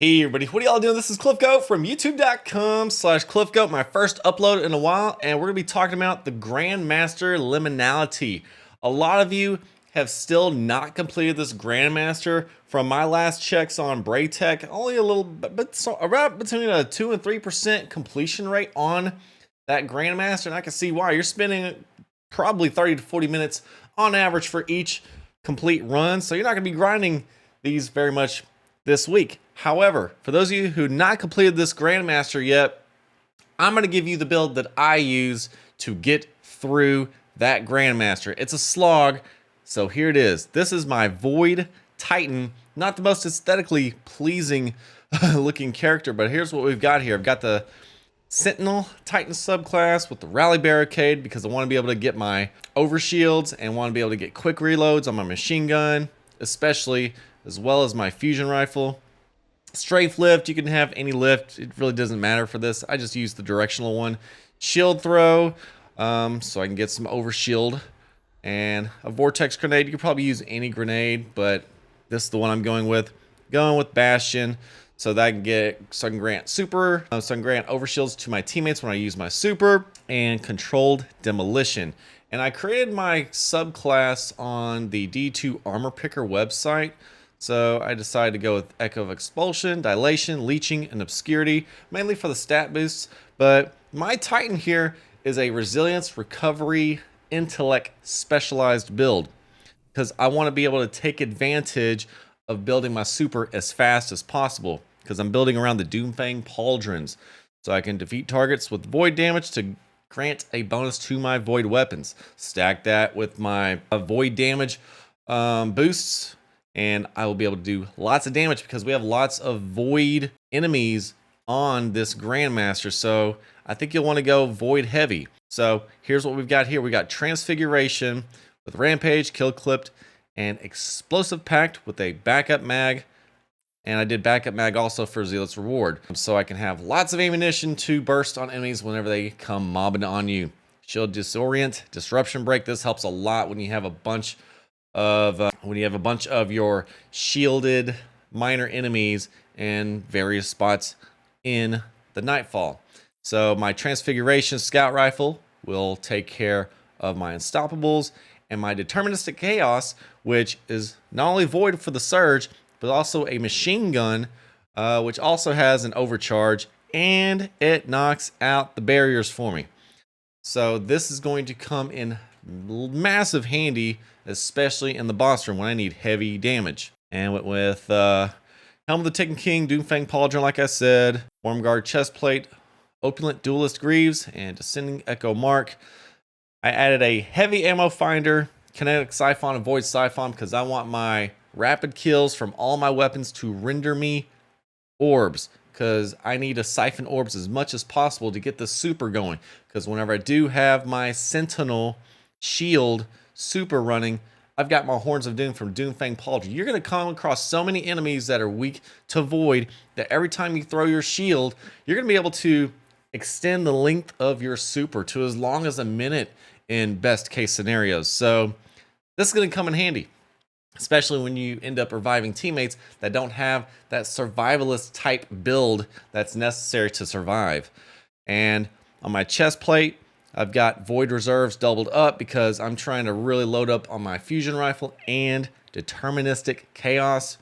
Hey everybody, what are y'all doing? This is CliffGoat from youtube.com/CliffGoat, my first upload in a while, and we're going to be talking about the Grandmaster Liminality. A lot of you have still not completed this Grandmaster. From my last checks on Braytech, only a little bit, so around between a 2 and 3% completion rate on that Grandmaster, and I can see why. You're spending probably 30 to 40 minutes on average for each complete run, so you're not going to be grinding these very much this week. However, for those of you who not completed this Grandmaster yet, I'm going to give you the build that I use to get through that Grandmaster. It's a slog, so here it is. This is my Void Titan. Not the most aesthetically pleasing looking character, but here's what we've got here. I've got the Sentinel Titan subclass with the Rally Barricade because I want to be able to get my overshields and want to be able to get quick reloads on my machine gun, especially, as well as my fusion rifle. Strafe lift, you can have any lift, it really doesn't matter for this. I just use the directional one. Shield throw, so I can get some overshield, and a vortex grenade. You could probably use any grenade, but this is the one I'm going with. Going with Bastion, so that I can grant overshields to my teammates when I use my super, and controlled demolition. And I created my subclass on the D2 Armor Picker website. So I decided to go with Echo of Expulsion, Dilation, Leeching, and Obscurity, mainly for the stat boosts. But my Titan here is a Resilience, Recovery, Intellect specialized build, because I want to be able to take advantage of building my super as fast as possible, because I'm building around the Doomfang Pauldrons. So I can defeat targets with void damage to grant a bonus to my void weapons. Stack that with my void damage boosts, and I will be able to do lots of damage because we have lots of void enemies on this Grandmaster. So I think you'll want to go void heavy. So here's what we've got here. We got Transfiguration with Rampage, Kill Clipped, and Explosive Pact with a backup mag. And I did backup mag also for Zealot's Reward, so I can have lots of ammunition to burst on enemies whenever they come mobbing on you. Shield Disorient, Disruption Break. This helps a lot when you have a bunch of your shielded minor enemies in various spots in the Nightfall. So my Transfiguration Scout Rifle will take care of my Unstoppables, and my Deterministic Chaos, which is not only void for the Surge, but also a machine gun, which also has an overcharge, and it knocks out the barriers for me. So this is going to come in massive handy, especially in the boss room when I need heavy damage. And with Helm of the Taken King, Doomfang Pauldron, like I said, Wormguard Chestplate, Opulent Duelist Greaves, and Descending Echo Mark. I added a heavy ammo finder, Kinetic Siphon, and Void Siphon, because I want my rapid kills from all my weapons to render me orbs, because I need to siphon orbs as much as possible to get the super going, because whenever I do have my Sentinel shield super running, I've got my Horns of Doom from Doomfang Pauldron. You're going to come across so many enemies that are weak to void that every time you throw your shield, you're going to be able to extend the length of your super to as long as a minute in best case scenarios. So this is going to come in handy, especially when you end up reviving teammates that don't have that survivalist type build that's necessary to survive. And on my chest plate, I've got Void Reserves doubled up because I'm trying to really load up on my Fusion Rifle and Deterministic Chaos.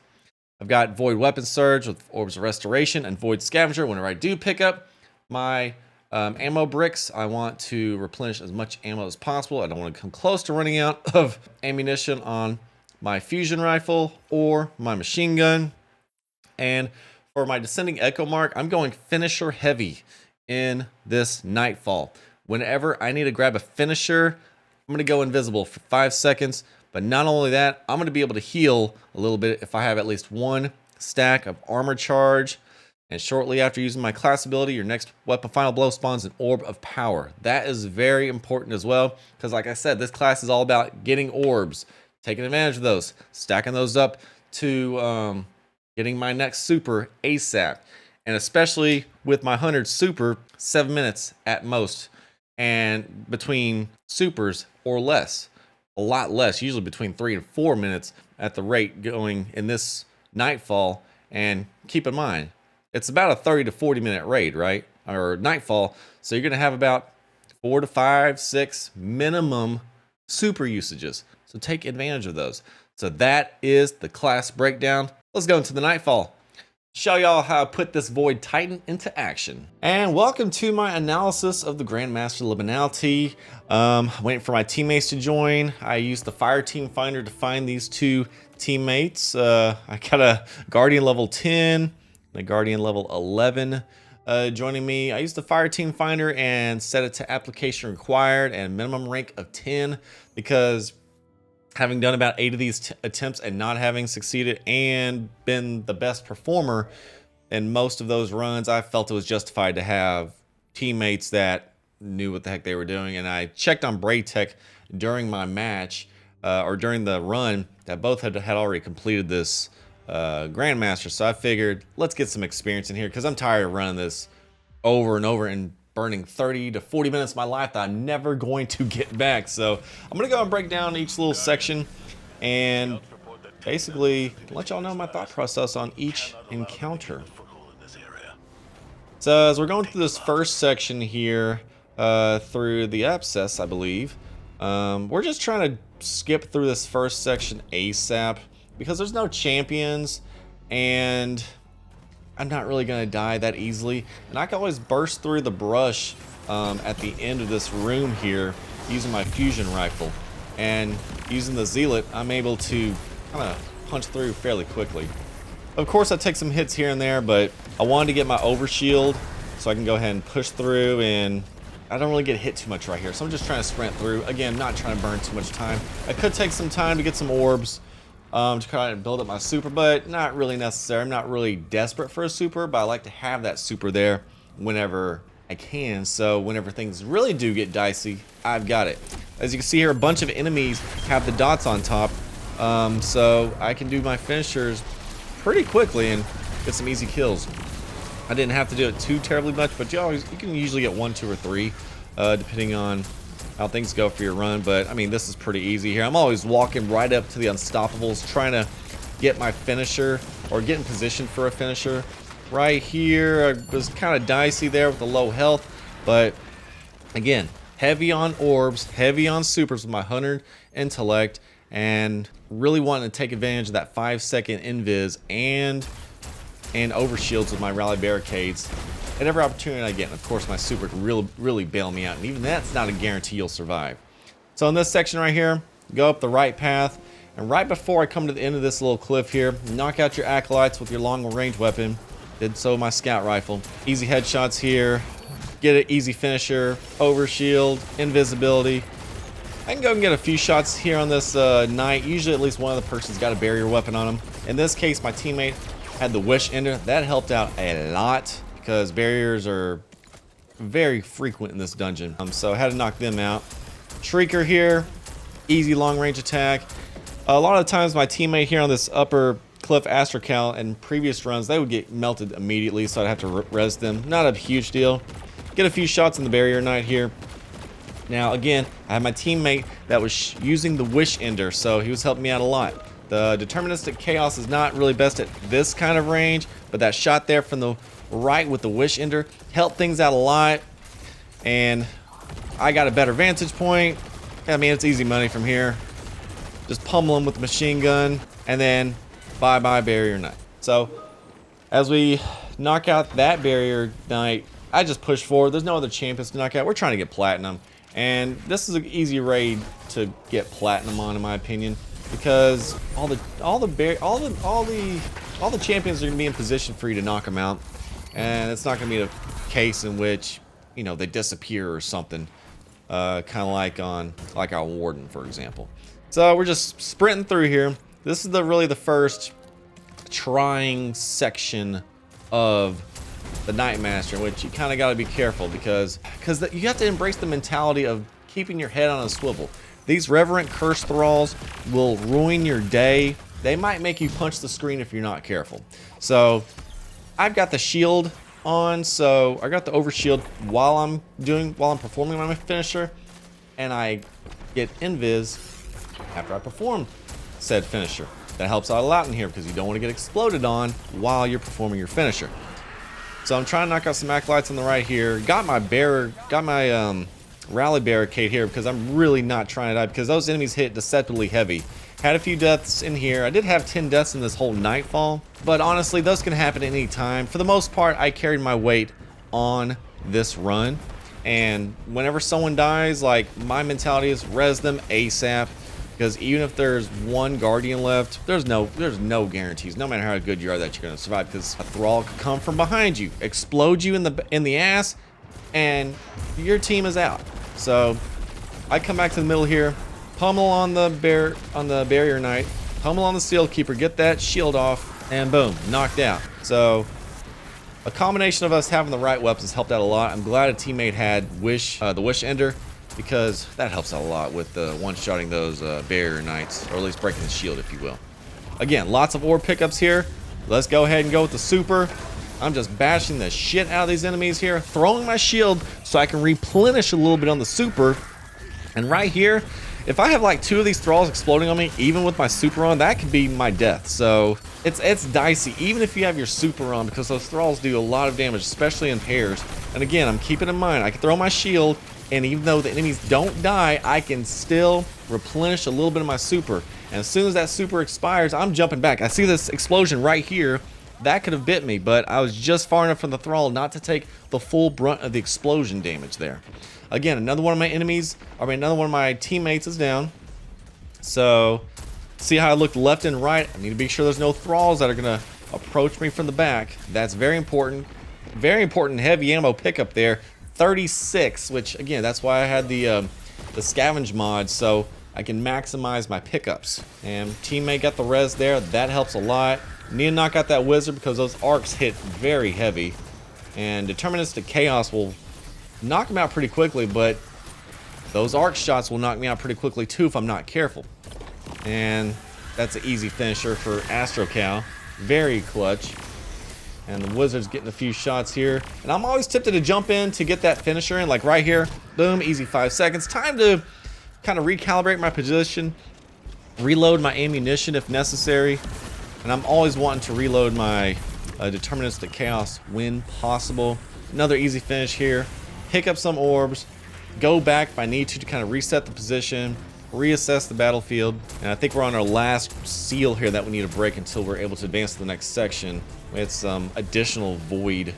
I've got Void Weapon Surge with Orbs of Restoration and Void Scavenger. Whenever I do pick up my ammo bricks, I want to replenish as much ammo as possible. I don't want to come close to running out of ammunition on my Fusion Rifle or my machine gun. And for my Descending Echo Mark, I'm going finisher heavy in this Nightfall. Whenever I need to grab a finisher, I'm going to go invisible for 5 seconds. But not only that, I'm going to be able to heal a little bit if I have at least one stack of armor charge. And shortly after using my class ability, your next weapon final blow spawns an Orb of Power. That is very important as well, because like I said, this class is all about getting orbs, taking advantage of those, stacking those up to getting my next super ASAP. And especially with my 100 super, 7 minutes at most. And between supers or less, a lot less, usually between 3 and 4 minutes at the rate going in this Nightfall. And keep in mind, it's about a 30 to 40 minute raid, right? Or nightfall. So you're going to have about 4 to 5, 6 minimum super usages. So take advantage of those. So that is the class breakdown. Let's go into the nightfall. Show y'all how I put this Void Titan into action. And welcome to my analysis of the Grandmaster Liminality. Waiting for my teammates to join. I used the Fire Team Finder to find these two teammates. I got a Guardian level 10 and a Guardian level 11 joining me. I used the Fire Team Finder and set it to application required and minimum rank of 10 because having done about 8 of these attempts and not having succeeded and been the best performer in most of those runs, I felt it was justified to have teammates that knew what the heck they were doing. And I checked on Braid Tech during my match or during the run that both had already completed this Grandmaster. So I figured, let's get some experience in here because I'm tired of running this over and over and burning 30 to 40 minutes of my life that I'm never going to get back. So I'm gonna go and break down each little section and basically let y'all know my thought process on each encounter. So as we're going through this first section here through the abscess, I believe, we're just trying to skip through this first section ASAP because there's no champions and I'm not really gonna die that easily, and I can always burst through the brush at the end of this room here using my fusion rifle, and using the zealot I'm able to kind of punch through fairly quickly. Of course I take some hits here and there, but I wanted to get my overshield so I can go ahead and push through, and I don't really get hit too much right here, so I'm just trying to sprint through. Again, not trying to burn too much time. I could take some time to get some orbs to kind of build up my super, but not really necessary. I'm not really desperate for a super, but I like to have that super there whenever I can. So whenever things really do get dicey, I've got it. As you can see here, a bunch of enemies have the dots on top, so I can do my finishers pretty quickly and get some easy kills. I didn't have to do it too terribly much, but you can usually get 1, 2, or 3, depending on how things go for your run. But I mean, this is pretty easy here. I'm always walking right up to the unstoppables, trying to get my finisher or get in position for a finisher. Right here, I was kind of dicey there with the low health, but again, heavy on orbs, heavy on supers with my 100 intellect, and really wanting to take advantage of that 5-second invis and overshields with my rally barricades at every opportunity I get. And of course my super can really bail me out, and even that's not a guarantee you'll survive. So in this section right here, go up the right path, and right before I come to the end of this little cliff here, knock out your acolytes with your long range weapon. Did so with my scout rifle. Easy headshots here, get an easy finisher, overshield, invisibility. I can go and get a few shots here on this knight. Usually at least one of the person's got a barrier weapon on them. In this case, my teammate had the wish ender. That helped out a lot because barriers are very frequent in this dungeon. So I had to knock them out. Shrieker here, easy long range attack. A lot of times my teammate here on this upper cliff Astrocal in previous runs, they would get melted immediately, so I'd have to res them. Not a huge deal. Get a few shots in the barrier knight here. Now again, I have my teammate that was using the wish ender, so he was helping me out a lot. The deterministic chaos is not really best at this kind of range, but that shot there from the right with the wish ender helped things out a lot, and I got a better vantage point. I mean, it's easy money from here. Just pummel him with the machine gun, and then bye-bye barrier knight. So as we knock out that barrier knight, I just push forward. There's no other champions to knock out. We're trying to get platinum, and this is an easy raid to get platinum on, in my opinion, because all the champions are gonna be in position for you to knock them out, and it's not gonna be a case in which, you know, they disappear or something, kind of like on our warden, for example. So we're just sprinting through here. This is really the first trying section of the Nightmaster, in which you kind of got to be careful because you have to embrace the mentality of keeping your head on a swivel. These reverent curse thralls will ruin your day. They might make you punch the screen if you're not careful. So I've got the shield on, so I got the overshield while I'm performing my finisher, and I get invis after I perform said finisher. That helps out a lot in here because you don't want to get exploded on while you're performing your finisher. So I'm trying to knock out some acolytes on the right here. Got my rally barricade here because I'm really not trying to die because those enemies hit deceptively heavy. Had a few deaths in here. I did have 10 deaths in this whole Nightfall, but honestly, those can happen at any time. For the most part, I carried my weight on this run, and whenever someone dies, like, my mentality is res them ASAP, because even if there's one Guardian left, there's no guarantees, no matter how good you are, that you're gonna survive, because a Thrall could come from behind you, explode you in the ass, and your team is out. So I come back to the middle here, pummel on the barrier knight, pummel on the seal keeper, get that shield off, and boom, knocked out. So a combination of us having the right weapons helped out a lot. I'm glad a teammate had the wish ender, because that helps out a lot with one-shotting those barrier knights, or at least breaking the shield, if you will. Again, lots of orb pickups here. Let's go ahead and go with the super. I'm just bashing the shit out of these enemies here, throwing my shield so I can replenish a little bit on the super. And right here, if I have like 2 of these thralls exploding on me, even with my super on, that could be my death. So it's dicey, even if you have your super on, because those thralls do a lot of damage, especially in pairs. And again, I'm keeping in mind, I can throw my shield, and even though the enemies don't die, I can still replenish a little bit of my super. And as soon as that super expires, I'm jumping back. I see this explosion right here. That could have bit me, but I was just far enough from the thrall not to take the full brunt of the explosion damage there. Again, another one of my teammates is down. So, see how I looked left and right? I need to be sure there's no thralls that are going to approach me from the back. That's very important. Very important heavy ammo pickup there. 36, which again, that's why I had the scavenge mod, so I can maximize my pickups. And teammate got the res there. That helps a lot. Need to knock out that wizard because those arcs hit very heavy. And deterministic chaos will knock him out pretty quickly, but those arc shots will knock me out pretty quickly too if I'm not careful. And that's an easy finisher for Astro Cow. Very clutch. And the wizard's getting a few shots here. And I'm always tempted to jump in to get that finisher in, like right here. Boom, easy 5 seconds. Time to kind of recalibrate my position, reload my ammunition if necessary. And I'm always wanting to reload my deterministic chaos when possible. Another easy finish here. Pick up some orbs, go back if I need to kind of reset the position, reassess the battlefield. And I think we're on our last seal here that we need to break until we're able to advance to the next section. We had some additional void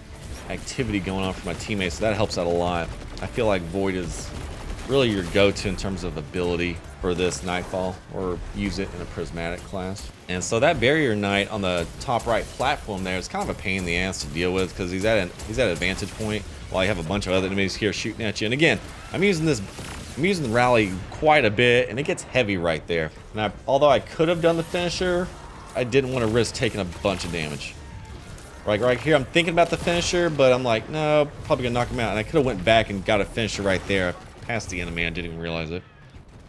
activity going on for my teammates, so that helps out a lot. I feel like void is really your go-to in terms of ability for this Nightfall, or use it in a prismatic class. And so that barrier knight on the top right platform there is kind of a pain in the ass to deal with because he's at an advantage point while you have a bunch of other enemies here shooting at you. And again, I'm using the rally quite a bit, and it gets heavy right there. And although I could have done the finisher, I didn't want to risk taking a bunch of damage. Right here, I'm thinking about the finisher, but I'm like, no, probably gonna knock him out. And I could have went back and got a finisher right there past the enemy. I didn't even realize it,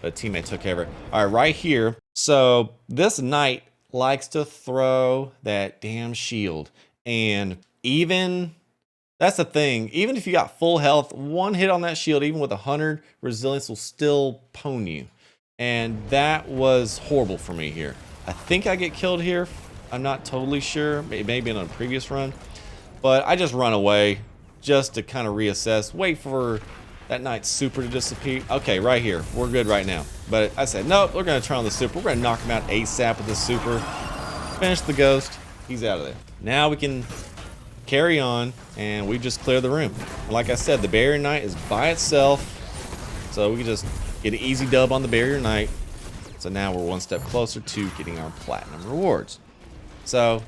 but teammate took care of it. All right, right here. So this knight likes to throw that damn shield, and that's the thing. Even if you got full health, one hit on that shield, even with 100 resilience, will still pwn you, and that was horrible for me here. I think I get killed here. I'm not totally sure. Maybe in a previous run, but I just run away just to kind of reassess, wait for that knight's super to disappear. Okay, right here, we're good right now. But I said, nope, we're gonna try on the super. We're gonna knock him out ASAP with this super. Finish the ghost. He's out of there. Now we can carry on, and we just clear the room. Like I said, the barrier knight is by itself, so we can just get an easy dub on the barrier knight. So now we're one step closer to getting our platinum rewards. So,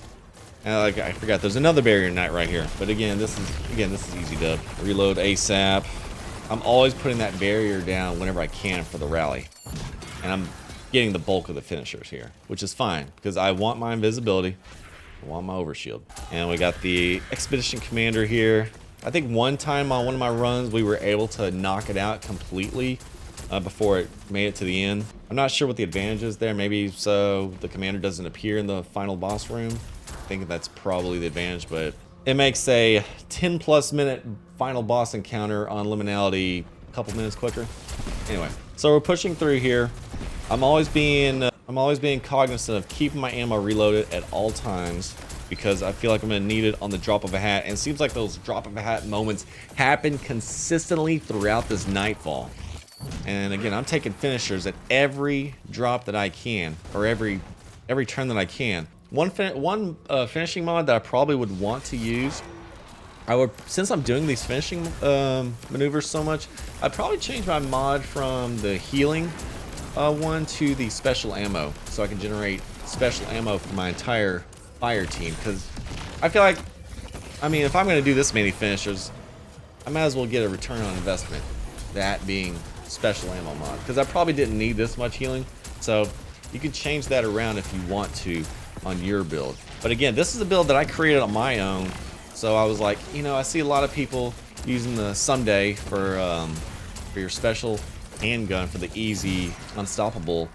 like I forgot, there's another barrier knight right here. But again, this is easy dub. Reload ASAP. I'm always putting that barrier down whenever I can for the rally, and I'm getting the bulk of the finishers here, which is fine because I want my invisibility, I want my overshield. And we got the expedition commander here. I think one time on one of my runs we were able to knock it out completely before it made it to the end. I'm not sure what the advantage is there. Maybe so the commander doesn't appear in the final boss room. I think that's probably the advantage, but it makes a 10+ minute final boss encounter on Liminality a couple minutes quicker. Anyway, so we're pushing through here. I'm always being I'm always being cognizant of keeping my ammo reloaded at all times because I feel like I'm gonna need it on the drop of a hat. And it seems like those drop of a hat moments happen consistently throughout this Nightfall. And again, I'm taking finishers at every drop that I can, or every turn that I can. One finishing mod that I probably would want to use, since I'm doing these finishing maneuvers so much, I'd probably change my mod from the healing one to the special ammo, so I can generate special ammo for my entire fire team. Because I feel like, I mean, if I'm going to do this many finishers, I might as well get a return on investment. That being special ammo mod, because I probably didn't need this much healing. So you can change that around if you want to on your build. But again, this is a build that I created on my own. So I was like, you know, I see a lot of people using the someday for your special handgun for the easy, unstoppable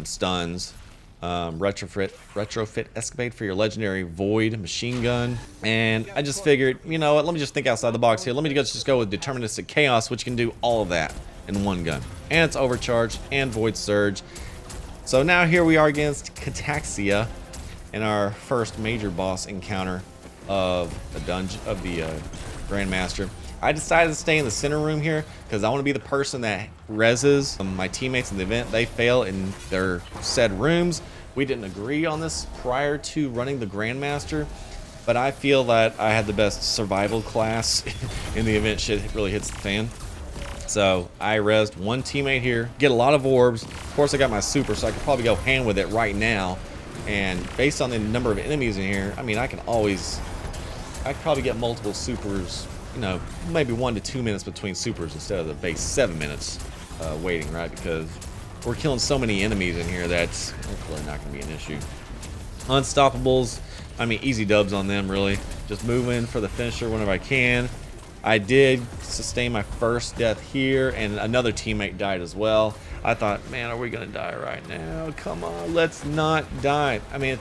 stuns, retrofit escapade for your legendary void machine gun. And I just figured, you know what, let me just think outside the box here. Let me just go with deterministic chaos, which can do all of that in one gun, and it's overcharged and void surge. So now here we are against Cataxia in our first major boss encounter of the dungeon of the Grandmaster. I decided to stay in the center room here because I want to be the person that reses my teammates in the event they fail in their said rooms. We didn't agree on this prior to running the Grandmaster, but I feel that I had the best survival class in the event shit really hits the fan. So I resed one teammate here, get a lot of orbs. Of course I got my super, so I could probably go hand with it right now. And based on the number of enemies in here, I mean, I could probably get multiple supers, you know, maybe 1 to 2 minutes between supers instead of the base 7 minutes waiting, right? Because we're killing so many enemies in here that's hopefully not going to be an issue. Unstoppables, I mean, easy dubs on them, really. Just move in for the finisher whenever I can. I did sustain my first death here, and another teammate died as well. I thought, man, are we gonna die right now? Come on, let's not die. I mean,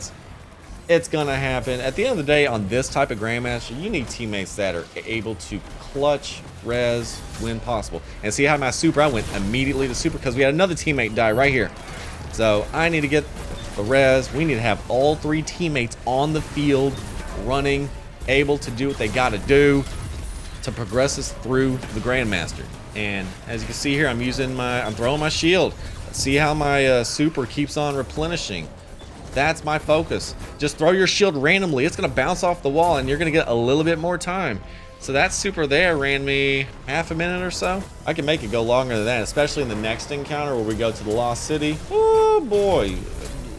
it's gonna happen. At the end of the day, on this type of Grandmaster, you need teammates that are able to clutch, res, when possible. And see how my super, I went immediately to super because we had another teammate die right here. So I need to get the res. We need to have all 3 teammates on the field, running, able to do what they gotta do to progress us through the Grandmaster. And as you can see here, I'm throwing my shield. See how my super keeps on replenishing. That's my focus. Just throw your shield randomly. It's gonna bounce off the wall and you're gonna get a little bit more time. So that super there ran me half a minute or so. I can make it go longer than that, especially in the next encounter where we go to the Lost City. Oh boy,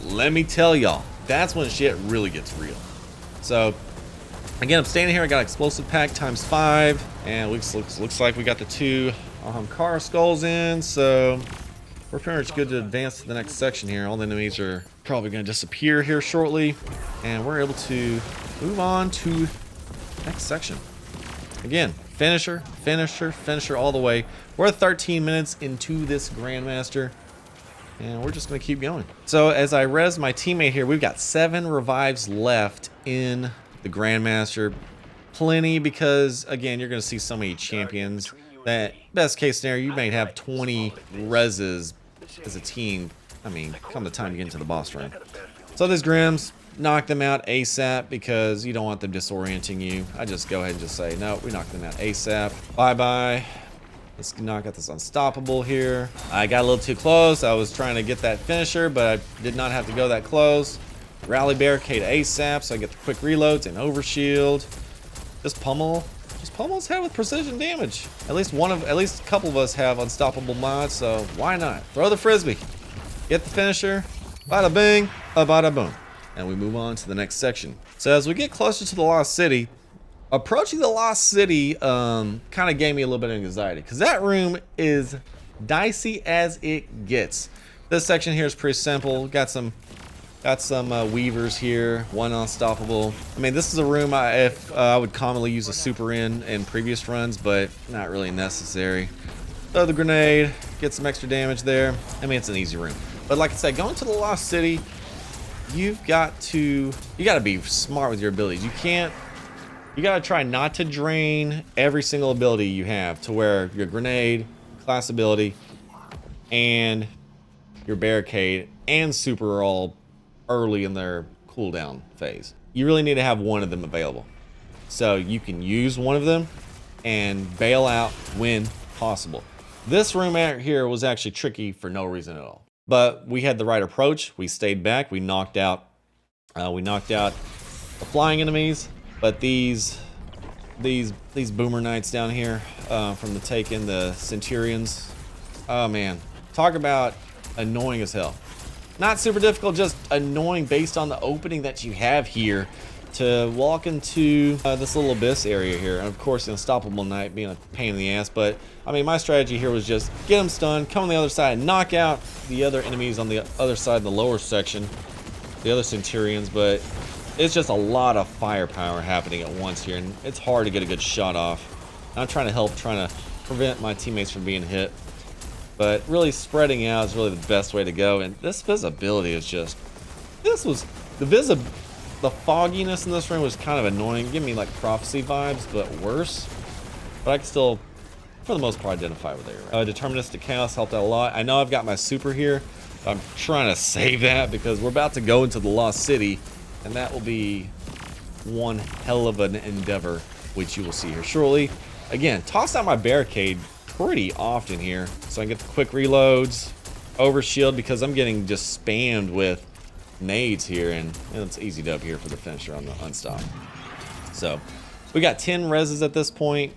let me tell y'all, that's when shit really gets real. So again, I'm standing here. I got explosive pack ×5, and looks like we got the 2 car skulls in. So we're pretty much good to advance to the next section here. All the enemies are probably going to disappear here shortly, and we're able to move on to the next section. Again, finisher all the way. We're 13 minutes into this Grandmaster, and we're just going to keep going. So as I res my teammate here, we've got 7 revives left in the Grandmaster. Plenty, because again, you're going to see so many champions that best case scenario, you might have 20 reses as a team. I mean, come the time you get into the boss room. So these Grims, knock them out ASAP because you don't want them disorienting you. I just go ahead and just say, no, we knock them out ASAP. Bye-bye. Let's knock out this unstoppable here. I got a little too close. I was trying to get that finisher, but I did not have to go that close. Rally barricade ASAP so I get the quick reloads and overshield. Just pummel his head with precision damage. At least a couple of us have unstoppable mods, so why not? Throw the frisbee. Get the finisher. Bada bing, a bada boom. And we move on to the next section. So as we get closer to the Lost City, approaching the Lost City kind of gave me a little bit of anxiety because that room is dicey as it gets. This section here is pretty simple. Got some weavers here, 1 unstoppable. I mean, this is a room I would commonly use a super in previous runs, but not really necessary. Throw the grenade, get some extra damage there. I mean, it's an easy room. But like I said, going to the Lost City, you got to be smart with your abilities. You got to try not to drain every single ability you have to where your grenade, class ability, and your barricade and super are all early in their cooldown phase. You really need to have one of them available. So you can use one of them and bail out when possible. This room out here was actually tricky for no reason at all. But we had the right approach. We stayed back. We knocked out the flying enemies. But these boomer knights down here from the Taken, the Centurions. Oh man, talk about annoying as hell. Not super difficult, just annoying based on the opening that you have here to walk into this little abyss area here. And of course, the Unstoppable Knight being a pain in the ass. But I mean, my strategy here was just get them stunned, come on the other side, knock out the other enemies on the other side in the lower section, the other Centurions. But it's just a lot of firepower happening at once here, and it's hard to get a good shot off. I'm trying to prevent my teammates from being hit. But really spreading out is really the best way to go. And this visibility is just, the fogginess in this room was kind of annoying. Give me like Prophecy vibes, but worse. But I can still, for the most part, identify with it. Right? Deterministic Chaos helped out a lot. I know I've got my super here. But I'm trying to save that because we're about to go into the Lost City. And that will be one hell of an endeavor, which you will see here shortly. Again, toss out my barricade pretty often here so I can get the quick reloads, over shield, because I'm getting just spammed with nades here, and it's easy dub here for the finisher on the unstop. So we got 10 reses at this point,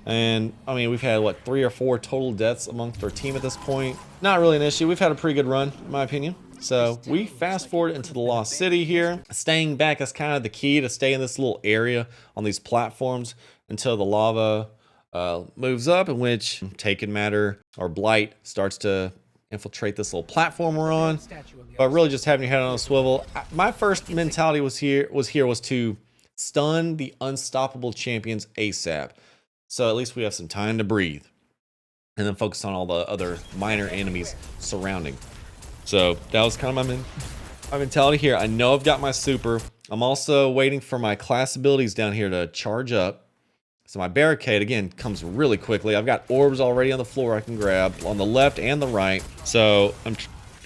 and I mean, we've had what, 3 or 4 total deaths amongst our team at this point. Not really an issue. We've had a pretty good run, in my opinion. So we fast forward into the Lost City here. Staying back is kind of the key, to stay in this little area on these platforms until the lava moves up, in which Taken Matter or Blight starts to infiltrate this little platform we're on. But really just having your head on a swivel. My first mentality was to stun the unstoppable champions ASAP. So at least we have some time to breathe. And then focus on all the other minor enemies surrounding. So that was kind of my mentality here. I know I've got my super. I'm also waiting for my class abilities down here to charge up. So my barricade, again, comes really quickly. I've got orbs already on the floor I can grab on the left and the right. So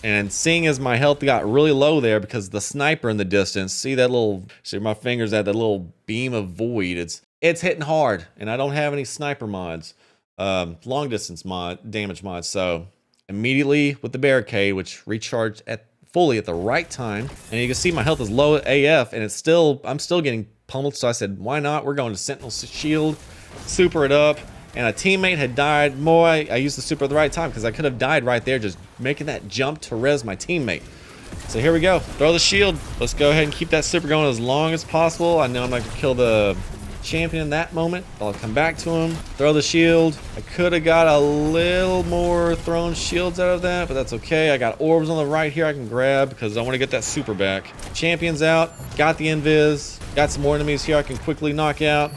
and seeing as my health got really low there because the sniper in the distance, see my fingers at that little beam of void. It's hitting hard, and I don't have any sniper mods, long distance damage mods. So immediately with the barricade, which recharged fully at the right time, and you can see my health is low at AF, and I'm still getting pummeled. So I said, why not? We're going to Sentinel Shield, super it up, and a teammate had died. I used the super at the right time because I could have died right there just making that jump to res my teammate. So here we go. Throw the shield. Let's go ahead and keep that super going as long as possible. I know I'm not going to kill the champion in that moment. I'll come back to him. Throw the shield. I could have got a little more thrown shields out of that, but that's okay. I got orbs on the right here I can grab because I want to get that super back. Champion's out. Got the invis. Got some more enemies here I can quickly knock out.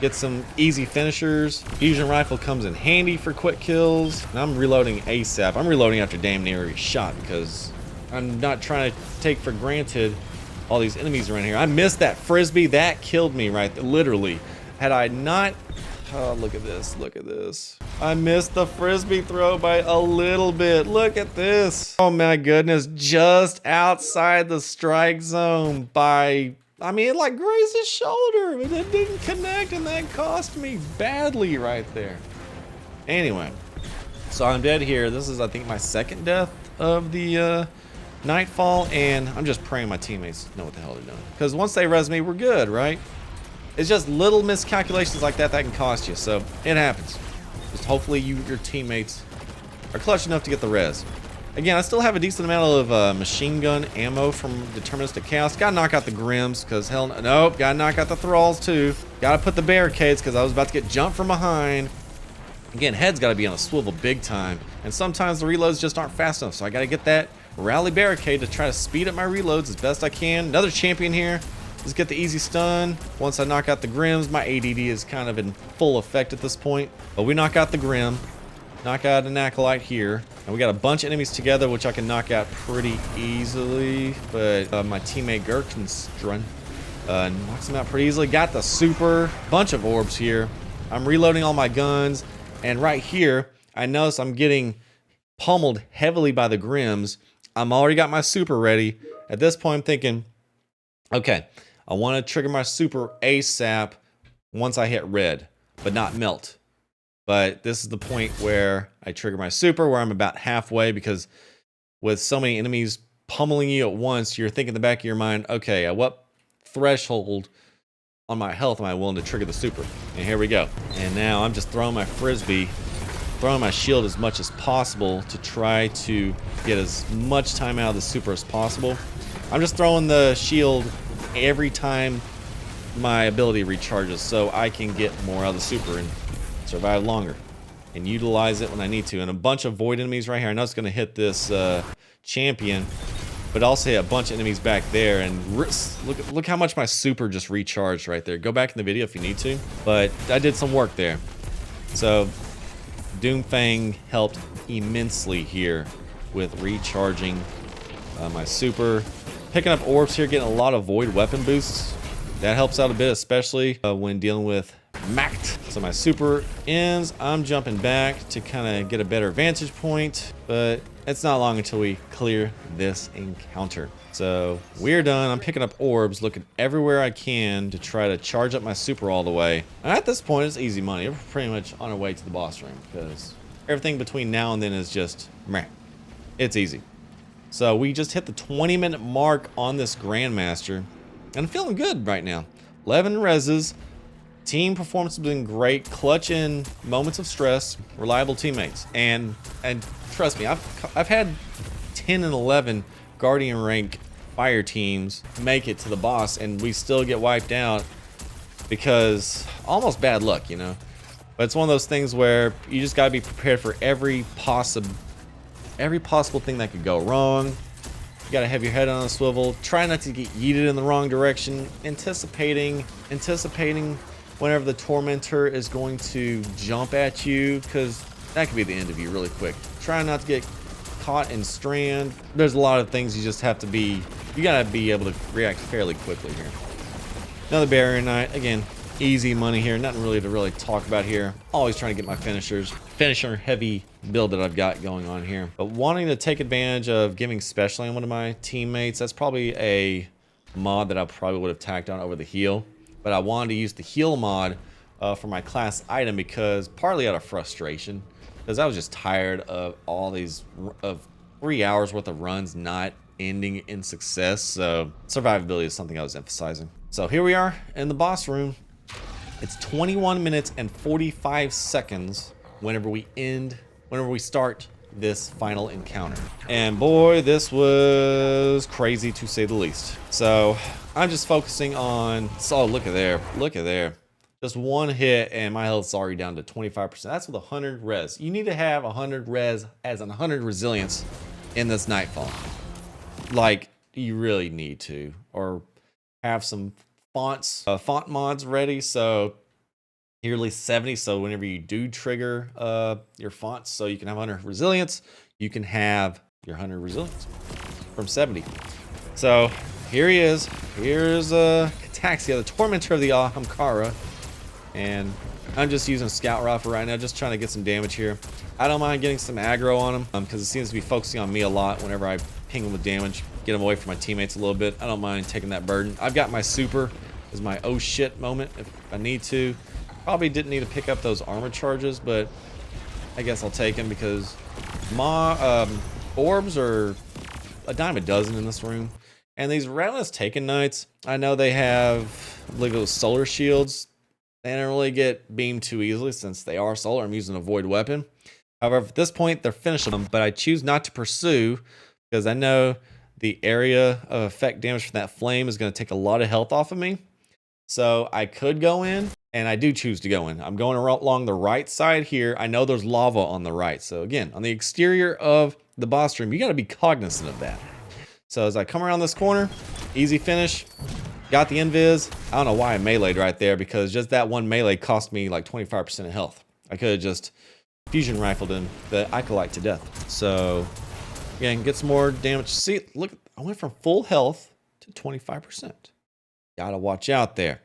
Get some easy finishers. Fusion rifle comes in handy for quick kills. And I'm reloading ASAP. I'm reloading after damn near every shot because I'm not trying to take for granted all these enemies around here. I missed that frisbee. That killed me right there, literally. Had I not... Oh, look at this. Look at this. I missed the frisbee throw by a little bit. Look at this. Oh my goodness. Just outside the strike zone by... I mean, it like grazed his shoulder. It didn't connect, and that cost me badly right there. Anyway. So I'm dead here. This is, I think, my second death of the... Nightfall, and I'm just praying my teammates know what the hell they're doing. Because once they res me, we're good, right? It's just little miscalculations like that can cost you. So it happens. Just hopefully your teammates are clutch enough to get the res. Again, I still have a decent amount of machine gun ammo from Deterministic Chaos. Gotta knock out the Grims, because hell no. Nope, gotta knock out the Thralls too. Gotta put the barricades, because I was about to get jumped from behind. Again, head's gotta be on a swivel big time. And sometimes the reloads just aren't fast enough, so I gotta get that rally barricade to try to speed up my reloads as best I can. Another champion here. Let's get the easy stun. Once I knock out the Grims, my ADD is kind of in full effect at this point. But we knock out the Grim, knock out an Acolyte here, and we got a bunch of enemies together, which I can knock out pretty easily. But my teammate Gurkenstrun knocks him out pretty easily. Got the super, bunch of orbs here. I'm reloading all my guns, and right here, I notice I'm getting pummeled heavily by the Grims. I'm already got my super ready. At this point, I'm thinking, okay, I want to trigger my super ASAP once I hit red, but not melt. But this is the point where I trigger my super, where I'm about halfway, because with so many enemies pummeling you at once, you're thinking in the back of your mind, okay, at what threshold on my health am I willing to trigger the super? And here we go. And now I'm just throwing my frisbee, throwing my shield as much as possible to try to get as much time out of the super as possible. I'm just throwing the shield every time my ability recharges so I can get more out of the super and survive longer and utilize it when I need to. And a bunch of void enemies right here. I know it's going to hit this champion, but also hit a bunch of enemies back there. And look how much my super just recharged right there. Go back in the video if you need to, but I did some work there. So Doomfang helped immensely here with recharging my super. Picking up orbs here, getting a lot of void weapon boosts. That helps out a bit, especially when dealing with Mact. So my super ends. I'm jumping back to kind of get a better vantage point, but it's not long until we clear this encounter. So we're done. I'm picking up orbs, looking everywhere I can to try to charge up my super all the way. And at this point, it's easy money. We're pretty much on our way to the boss room because everything between now and then is just meh. It's easy. So we just hit the 20-minute mark on this Grandmaster, and I'm feeling good right now. 11 reses. Team performance has been great. Clutch in moments of stress. Reliable teammates. And trust me, I've had 10 and 11 Guardian rank fire teams make it to the boss, and we still get wiped out because almost bad luck, you know. But it's one of those things where you just gotta be prepared for every possible thing that could go wrong. You gotta have your head on a swivel. Try not to get yeeted in the wrong direction. Anticipating whenever the tormentor is going to jump at you, because that could be the end of you really quick. Try not to get caught in strand. There's a lot of things you just have to be, you gotta be able to react fairly quickly here. Another barrier knight. Again, easy money here. Nothing really to talk about here. Always trying to get my finisher heavy build that I've got going on here. But wanting to take advantage of giving special on one of my teammates, that's probably a mod that I probably would have tacked on over the heal. But I wanted to use the heal mod for my class item because partly out of frustration, because I was just tired of all these 3 hours worth of runs not ending in success. So survivability is something I was emphasizing. So here we are in the boss room. It's 21 minutes and 45 seconds whenever we start this final encounter. And boy, this was crazy to say the least. So I'm just focusing on, oh, look at there. Just one hit and my health's already down to 25%. That's with 100 res. You need to have 100 res as an 100 resilience in this Nightfall. Like, you really need to. Or have some font mods ready, so yearly 70, so whenever you do trigger your fonts, so you can have 100 resilience, you can have your 100 resilience from 70. So here he is. Here's Cataxia, the tormentor of the Ahamkara, and I'm just using scout rifle right now, just trying to get some damage here. I don't mind getting some aggro on him because it seems to be focusing on me a lot whenever I ping him with damage, get him away from my teammates a little bit. I don't mind taking that burden. I've got my super as my oh shit moment if I need to. Probably didn't need to pick up those armor charges, but I guess I'll take them because orbs are a dime a dozen in this room. And these Relentless Taken Knights, I know they have like those solar shields. They don't really get beamed too easily since they are solar. I'm using a void weapon. However, at this point, they're finishing them, but I choose not to pursue because I know the area of effect damage from that flame is going to take a lot of health off of me. So I could go in, and I do choose to go in. I'm going along the right side here. I know there's lava on the right. So again, on the exterior of the boss room, you got to be cognizant of that. So as I come around this corner, easy finish. Got the invis. I don't know why I meleeed right there because just that one melee cost me like 25% of health. I could have just fusion rifled in the acolyte to death. So again, get some more damage. See, look, I went from full health to 25%. Gotta watch out there.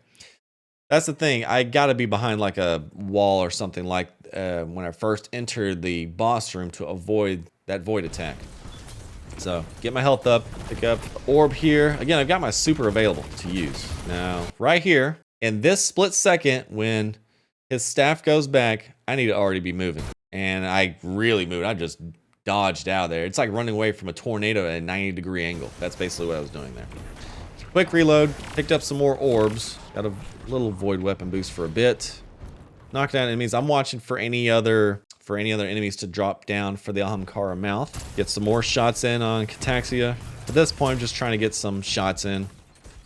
That's the thing. I gotta be behind like a wall or something like when I first entered the boss room to avoid that void attack. So get my health up, pick up the orb here. Again, I've got my super available to use. Now, right here, in this split second, when his staff goes back, I need to already be moving. And I really moved. I just dodged out there. It's like running away from a tornado at a 90-degree angle. That's basically what I was doing there. Quick reload, picked up some more orbs. Got a little void weapon boost for a bit. Knocked down enemies. I'm watching for any other enemies to drop down for the Ahamkara mouth. Get some more shots in on Cataxia. At this point, I'm just trying to get some shots in.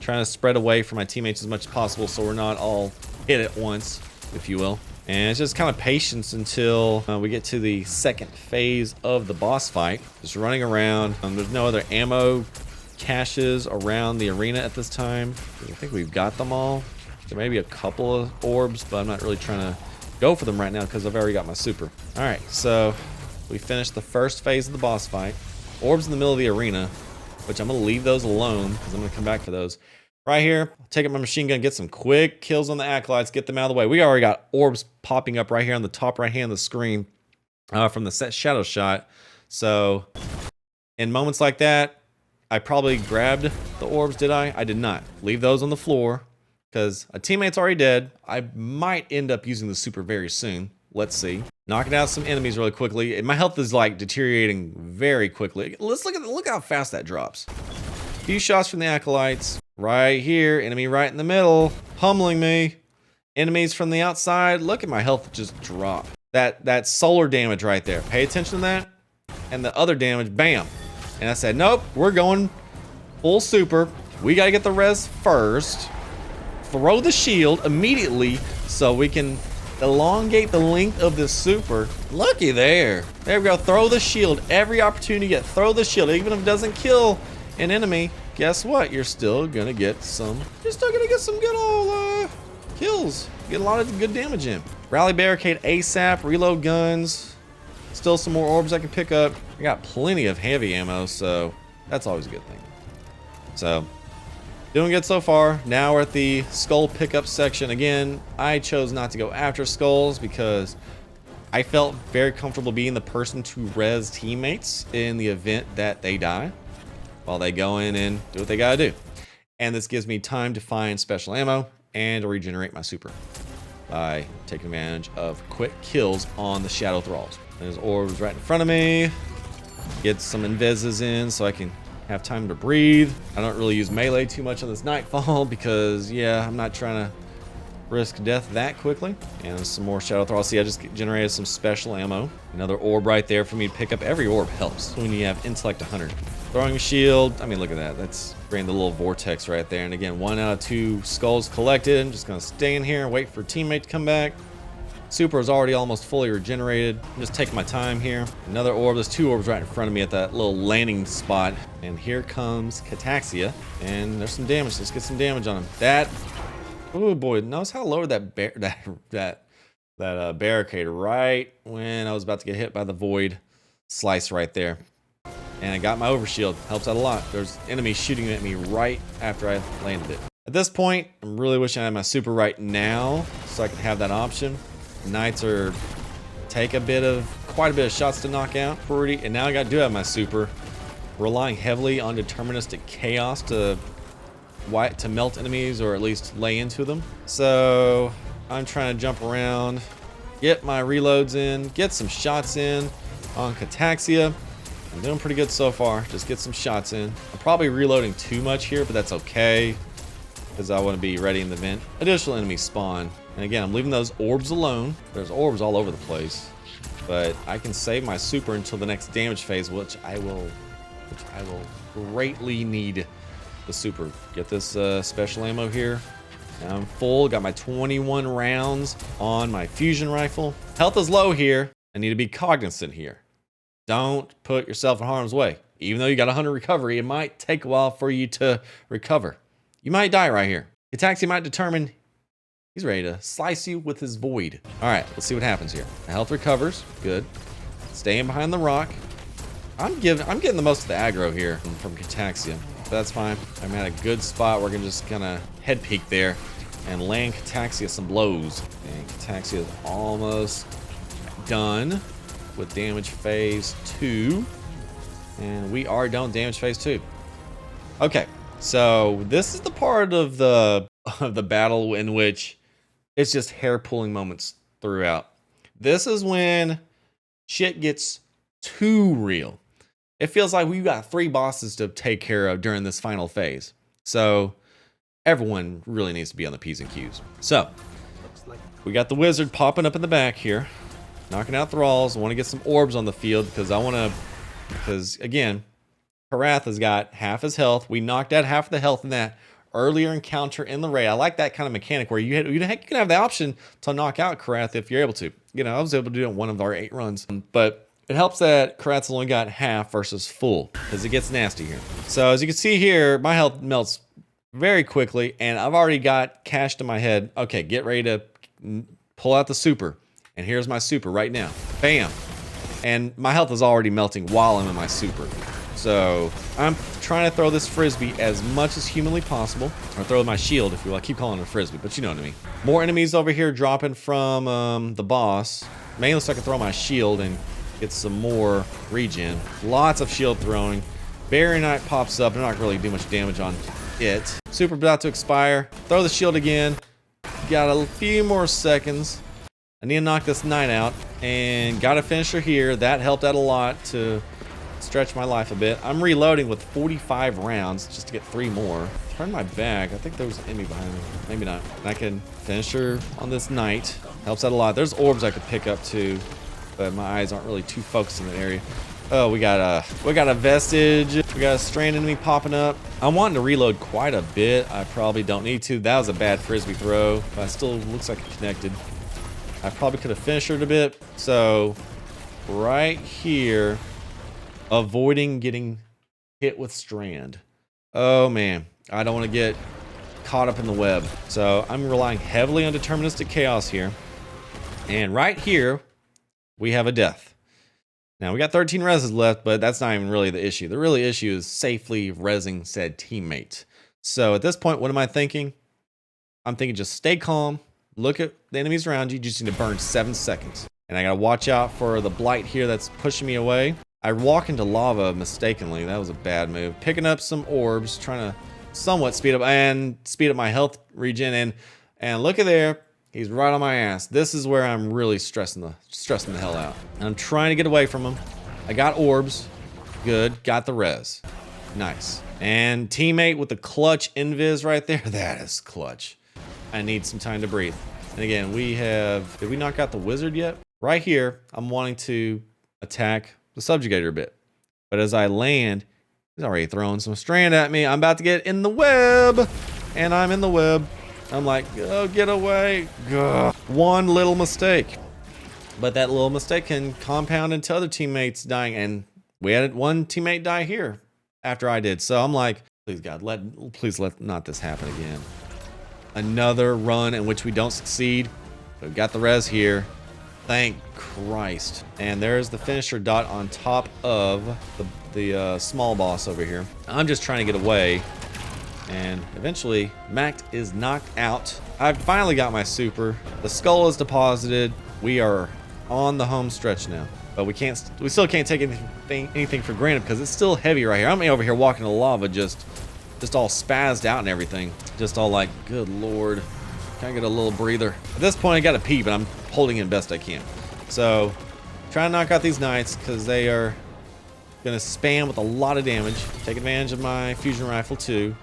Trying to spread away from my teammates as much as possible so we're not all hit at once, if you will. And it's just kind of patience until we get to the second phase of the boss fight. Just running around. There's no other ammo caches around the arena at this time. I think we've got them all. There may be a couple of orbs, but I'm not really trying to go for them right now because I've already got my super. All right, so we finished the first phase of the boss fight. Orbs in the middle of the arena, which I'm going to leave those alone because I'm going to come back for those. Right here, take up my machine gun, get some quick kills on the acolytes, get them out of the way. We already got orbs popping up right here on the top right hand of the screen from the set shadow shot. So in moments like that, I probably grabbed the orbs, did I? I did not. Leave those on the floor because a teammate's already dead. I might end up using the super very soon. Let's see. Knocking out some enemies really quickly. My health is like deteriorating very quickly. Let's look how fast that drops. Few shots from the acolytes. Right here, enemy right in the middle, pummeling me. Enemies from the outside. Look at my health just drop. That solar damage right there. Pay attention to that. And the other damage, bam. And I said, nope, we're going full super. We got to get the res first. Throw the shield immediately so we can elongate the length of this super. Looky there. There we go. Throw the shield. Every opportunity you get, throw the shield. Even if it doesn't kill an enemy, guess what? You're still going to get some good old kills. Get a lot of good damage in. Rally barricade ASAP. Reload guns. Still some more orbs I can pick up. I got plenty of heavy ammo, so that's always a good thing. So, doing good so far. Now we're at the skull pickup section. Again, I chose not to go after skulls because I felt very comfortable being the person to res teammates in the event that they die while they go in and do what they gotta do. And this gives me time to find special ammo and to regenerate my super by taking advantage of quick kills on the shadow thralls. There's orbs right in front of me. Get some invises in so I can have time to breathe. I don't really use melee too much on this Nightfall because, yeah, I'm not trying to risk death that quickly. And some more shadow thralls. See, I just generated some special ammo. Another orb right there for me to pick up. Every orb helps when you have intellect 100. Throwing a shield. I mean, look at that. That's bringing the little vortex right there. And again, 1 out of 2 skulls collected. I'm just going to stay in here and wait for a teammate to come back. Super is already almost fully regenerated. I'm just taking my time here. Another orb. There's 2 orbs right in front of me at that little landing spot. And here comes Cataxia. And there's some damage. Let's get some damage on him. That, oh boy, notice how I lowered that barricade right when I was about to get hit by the void slice right there. And I got my overshield. Helps out a lot. There's enemies shooting at me right after I landed it. At this point, I'm really wishing I had my super right now so I can have that option. Knights take quite a bit of shots to knock out. And now I do have my super. Relying heavily on deterministic chaos to melt enemies or at least lay into them. So I'm trying to jump around, get my reloads in, get some shots in on Cataxia. I'm doing pretty good so far. Just get some shots in. I'm probably reloading too much here, but that's okay because I want to be ready in the event additional enemies spawn. And again, I'm leaving those orbs alone. There's orbs all over the place, but I can save my super until the next damage phase, which I will greatly need the super. Get this special ammo here. Now I'm full. Got my 21 rounds on my fusion rifle. Health is low here. I need to be cognizant here. Don't put yourself in harm's way. Even though you got 100 recovery, it might take a while for you to recover. You might die right here. Cataxia might determine he's ready to slice you with his void. All right, let's see what happens here. My health recovers. Good. Staying behind the rock. I'm getting the most of the aggro here from Cataxia. But that's fine. I'm at a good spot where I can just kind of head peek there and land Cataxia some blows. And Cataxia is almost done with damage phase 2. And we are done with damage phase 2. Okay, so this is the part of the battle in which it's just hair-pulling moments throughout. This is when shit gets too real. It feels like we've got 3 bosses to take care of during this final phase. So everyone really needs to be on the P's and Q's. So we got the wizard popping up in the back here, knocking out thralls. I want to get some orbs on the field because again, Karath has got half his health. We knocked out half of the health in that earlier encounter in the raid. I like that kind of mechanic where you can have the option to knock out Karath if you're able to. You know, I was able to do it in one of our 8 runs, but it helps that Karath's only got half versus full because it gets nasty here. So as you can see here, my health melts very quickly, and I've already got cashed in my head. Okay, get ready to pull out the super, and here's my super right now. Bam! And my health is already melting while I'm in my super. So I'm trying to throw this frisbee as much as humanly possible, or throw my shield if you will. I keep calling it a frisbee, but you know what I mean. More enemies over here dropping from the boss, mainly so I can throw my shield and get some more regen. Lots of shield throwing. Barrier Knight pops up. I'm not really doing much damage on it. Super about to expire. Throw the shield again. Got a few more seconds. I need to knock this knight out, and got a finisher here. That helped out a lot to stretch my life a bit. I'm reloading with 45 rounds just to get 3 more. Turn my back. I think there was an enemy behind me. Maybe not. I can finish her on this knight. Helps out a lot. There's orbs I could pick up too, but my eyes aren't really too focused in that area. Oh, we got a vestige. We got a strand enemy popping up. I'm wanting to reload quite a bit. I probably don't need to. That was a bad frisbee throw, but it still looks like it connected. I probably could have finished her a bit. So right here, avoiding getting hit with strand. Oh man, I don't want to get caught up in the web. So I'm relying heavily on deterministic chaos here. And right here, we have a death. Now we got 13 reses left, but that's not even really the issue. The really issue is safely resing said teammate. So at this point, what am I thinking? I'm thinking just stay calm, look at the enemies around you. You just need to burn 7 seconds. And I gotta watch out for the blight here that's pushing me away. I walk into lava mistakenly. That was a bad move. Picking up some orbs, trying to somewhat speed up my health regen. And look at there. He's right on my ass. This is where I'm really stressing the hell out. And I'm trying to get away from him. I got orbs. Good. Got the res. Nice. And teammate with the clutch invis right there. That is clutch. I need some time to breathe. And again, did we knock out the wizard yet? Right here, I'm wanting to attack the subjugator a bit. But as I land, he's already throwing some strand at me. I'm about to get in the web. And I'm in the web. I'm like, oh, get away. Gah. One little mistake. But that little mistake can compound into other teammates dying. And we had one teammate die here after I did. So I'm like, please God, please let not this happen again. Another run in which we don't succeed. We've got the res here. Thank Christ. And there's the finisher dot on top of the small boss over here. I'm just trying to get away. And eventually, Macht is knocked out. I've finally got my super. The skull is deposited. We are on the home stretch now. But we still can't take anything for granted because it's still heavy right here. I'm over here walking in the lava just all spazzed out and everything. Just all like, good Lord. Can I get a little breather? At this point, I got to pee, but I'm holding in best I can. So, trying to knock out these knights because they are going to spam with a lot of damage. Take advantage of my fusion rifle too.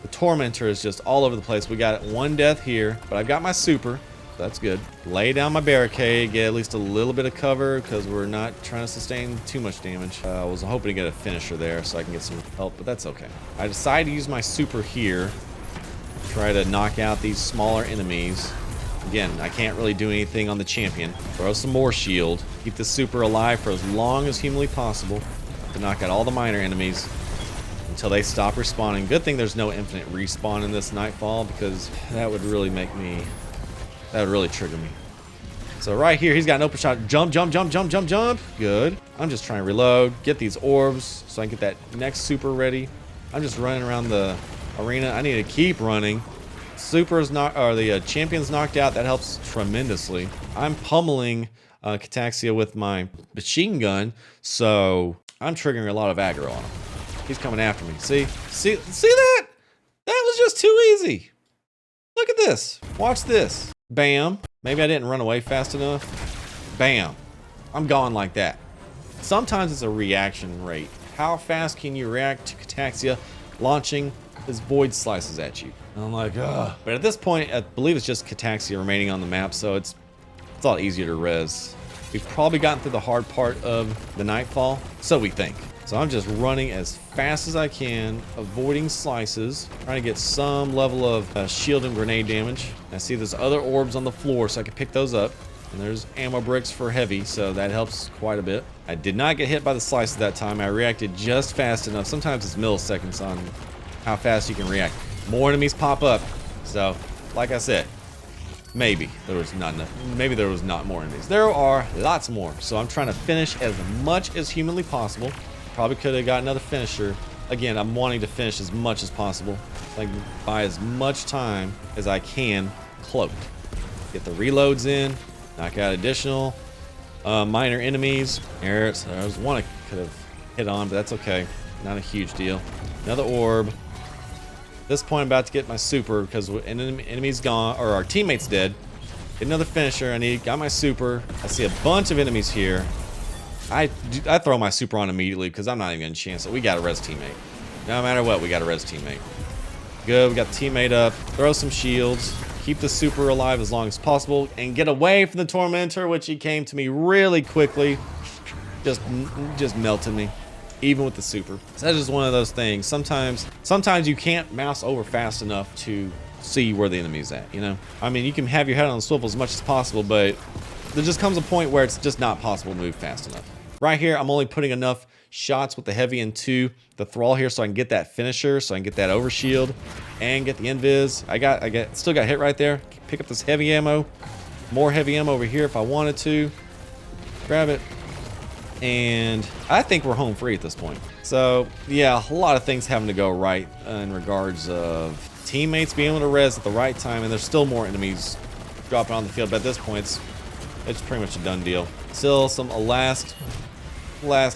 The Tormentor is just all over the place. We got 1 death here, but I've got my super. So that's good. Lay down my barricade, get at least a little bit of cover because we're not trying to sustain too much damage. I was hoping to get a finisher there so I can get some help, but that's okay. I decided to use my super here. Try to knock out these smaller enemies. Again, I can't really do anything on the champion. Throw some more shield. Keep the super alive for as long as humanly possible to knock out all the minor enemies until they stop respawning. Good thing there's no infinite respawn in this Nightfall because that would really trigger me. So right here, he's got an open shot. Jump, jump, jump, jump, jump, jump. Good. I'm just trying to reload, get these orbs so I can get that next super ready. I'm just running around the arena. I need to keep running super's not, or the champion's knocked out. That helps tremendously. I'm pummeling Cataxia with my machine gun, so I'm triggering a lot of aggro on him. He's coming after me. See that? That was just too easy. Look at this. Watch this. Bam. Maybe I didn't run away fast enough. Bam. I'm gone like that. Sometimes it's a reaction rate. How fast can you react to Cataxia launching his void slices at you? And I'm like, ugh. But at this point, I believe it's just Cataxia remaining on the map, so it's a lot easier to res. We've probably gotten through the hard part of the Nightfall, so we think. So I'm just running as fast as I can, avoiding slices, trying to get some level of shield and grenade damage. I see there's other orbs on the floor, so I can pick those up. And there's ammo bricks for heavy, so that helps quite a bit. I did not get hit by the slices that time. I reacted just fast enough. Sometimes it's milliseconds on how fast you can react. More enemies pop up. So, like I said, maybe there was not enough. Maybe there was not more enemies. There are lots more. So I'm trying to finish as much as humanly possible. Probably could have got another finisher. Again, I'm wanting to finish as much as possible. Like, buy as much time as I can cloaked. Get the reloads in. Knock out additional minor enemies. There's one I could have hit on, but that's okay. Not a huge deal. Another orb. At this point, I'm about to get my super because an enemy's gone, or our teammate's dead. Get another finisher. Got my super. I see a bunch of enemies here. I throw my super on immediately because I'm not even gonna chance it. We got a res teammate. No matter what, we got a res teammate. Good. We got the teammate up. Throw some shields. Keep the super alive as long as possible and get away from the tormentor, which he came to me really quickly. Just melted me, even with the super. So that's just one of those things. Sometimes you can't mouse over fast enough to see where the enemy's at, you know? I mean, you can have your head on the swivel as much as possible, but there just comes a point where it's just not possible to move fast enough. Right here, I'm only putting enough shots with the heavy into the thrall here so I can get that finisher, so I can get that overshield and get the invis. I still got hit right there. Pick up this heavy ammo. More heavy ammo over here if I wanted to. Grab it. And I think we're home free at this point. So yeah, a lot of things having to go right in regards of teammates being able to res at the right time, and there's still more enemies dropping on the field, but at this point it's pretty much a done deal. Still some last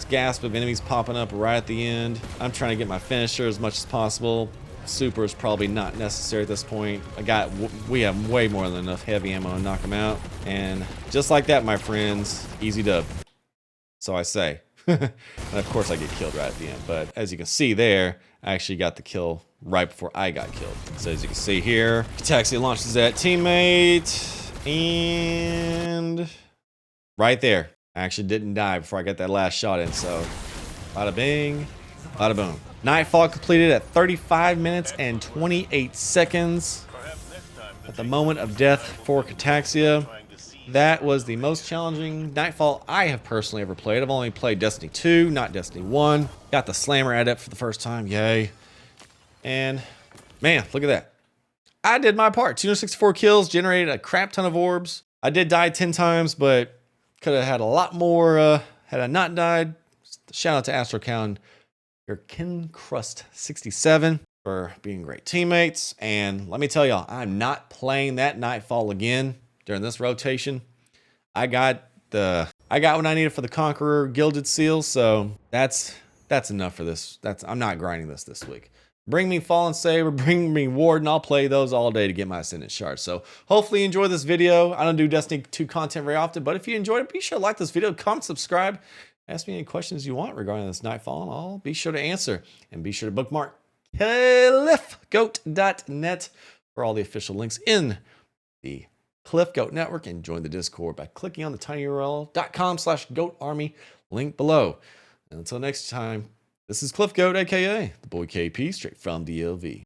gasp of enemies popping up right at the end. I'm trying to get my finisher as much as possible. Super is probably not necessary at this point. We have way more than enough heavy ammo to knock them out. And just like that, my friends, easy dub. So I say. And of course I get killed right at the end. But as you can see there, I actually got the kill right before I got killed. So as you can see here, Cataxia launches that teammate. And right there. I actually didn't die before I got that last shot in, so bada bing, bada boom. Nightfall completed at 35 minutes and 28 seconds at the moment of death for Cataxia. That was the most challenging Nightfall I have personally ever played. I've only played Destiny 2, not Destiny 1. Got the Slammer adept for the first time, yay. And man, look at that. I did my part. 264 kills, generated a crap ton of orbs. I did die 10 times, but could have had a lot more had I not died. Shout out to AstroCown, your Kin Crust 67 for being great teammates. And let me tell y'all, I'm not playing that Nightfall again during this rotation. I got what I needed for the Conqueror Gilded Seal, so that's enough for this. I'm not grinding this week. Bring me Fallen Saber, bring me Warden. I'll play those all day to get my Ascendant Shard. So hopefully you enjoy this video. I don't do Destiny 2 content very often, but if you enjoyed it, be sure to like this video, comment, subscribe. Ask me any questions you want regarding this Nightfall, and I'll be sure to answer. And be sure to bookmark CLIFFGOAT.net for all the official links in the CliffGoat Network, and join the Discord by clicking on the tinyurl.com/goatarmy link below. And until next time, this is CliffGoat, aka the boy KP, straight from DLV.